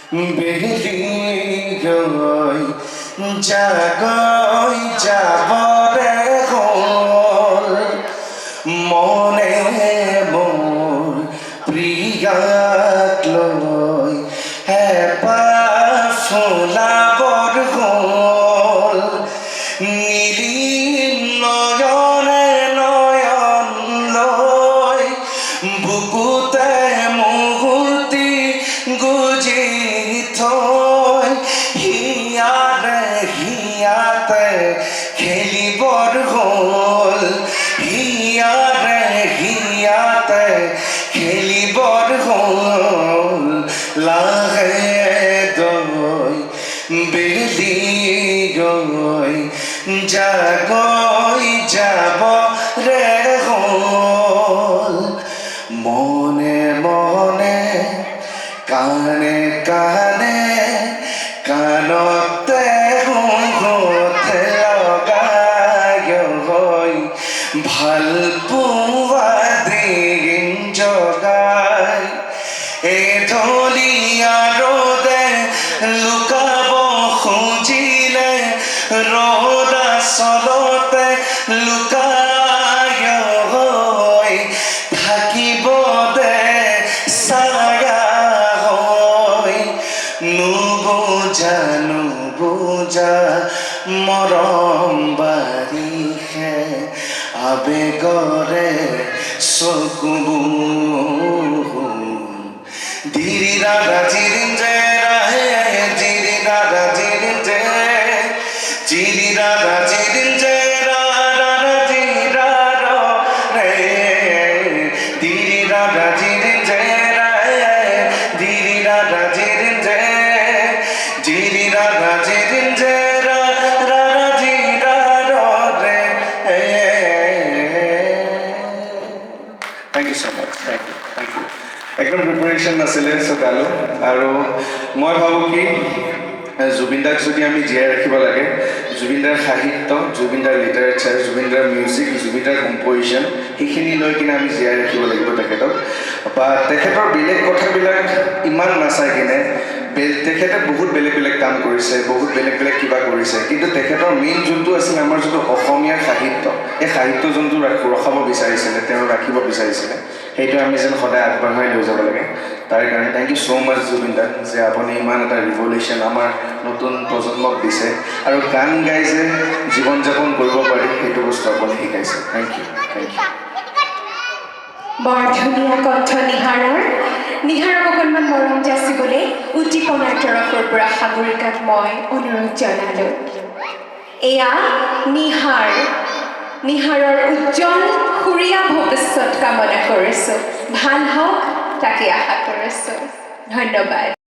বেলি গৈ জাগৈ যাবৰে হ'ল মনে মোৰ প্ৰিয়াক লৈ হেঁপাহ ফুলাবৰ হ'ল নীলিম নয়নে নয়ন লৈ বুকুতে মুহুৰ্তি গুজি থৈ হিয়াৰে হিয়াতে খেলিবৰ হ'ল হিয়াৰে হিয়াতে খেলিবৰ হ'ল লাহে গৈ বেলি গৈ জাগৈ যাবৰে হ'ল মনে মনে কাণে কাণে কাণতে ঘুঁঘুতে লগাই হৈ ভাল পোৱা দিন জগাই এঢলীয়া ৰ'দে লুকাব খুজিলে ৰ'দ আচলতে লুকাই হৈ থাকিব দে ছায়া হৈ নুবুজা নুবুজা মৰম বাৰিষে আবেগৰে চকুবোৰ ধীৰি ৰাধা চিৰিঞ্জে ৰাহে ধীৰি ৰাধা চিৰিঞ্জে চিৰি ৰাধা চিৰিঞ্জে ৰাধা চিৰা ৰে ধীৰি ৰাধা চিৰিঞ্জে ৰাহে ধীৰি ৰাধা চিৰিঞ্জে চিৰি ৰাধা চিৰিঞ্জে ৰাধা চিৰা ৰে Thank you so much. Thank you. একদম প্ৰিপাৰেশ্যন নাছিলে চ' গালোঁ আৰু মই ভাবোঁ কি জুবিন দাক যদি আমি জীয়াই ৰাখিব লাগে জুবিন দাৰ সাহিত্য জুবিন দাৰ লিটাৰেচাৰ জুবিন দাৰ মিউজিক জুবিন দাৰ কম্প'জিশ্যন সেইখিনি লৈ কিনে আমি জীয়াই ৰাখিব লাগিব তেখেতক বা তেখেতৰ বেলেগ কথাবিলাক ইমান নাচাই কিনে তেখেতে বহুত বেলেগ বেলেগ কাম কৰিছে বহুত বেলেগ বেলেগ কিবা কৰিছে কিন্তু তেখেতৰ মেইন যোনটো আছিল আমাৰ যোনটো অসমীয়াৰ সাহিত্য এই সাহিত্য যোনটো ৰখাব বিচাৰিছিলে তেওঁ ৰাখিব বিচাৰিছিলে সেইটো আমি যেন সদায় আগবঢ়াই লৈ যাব লাগে তাৰ কাৰণে থেংক ইউ ছ' মাছ জুবিন দাক যে আপুনি ইমান এটা ৰিভলিউশ্যন আমাৰ নতুন প্ৰজন্মক দিছে আৰু গান গাই যে জীৱন যাপন কৰিব পাৰি সেইটো বস্তু আপুনি শিকাইছে থেংক ইউ বৰ ধুনীয়া কণ্ঠ নিহাৰক অকণমান মৰম যাচিবলৈ উদ্দীপনাৰ তৰফৰ পৰা সাগৰিকাক মই অনুৰোধ জনালোঁ এয়া নিহাৰৰ উজ্জ্বল সুৰীয়া ভৱিষ্যত কামনা কৰিছোঁ ভাল হওক তাকে আশা কৰিছোঁ ধন্যবাদ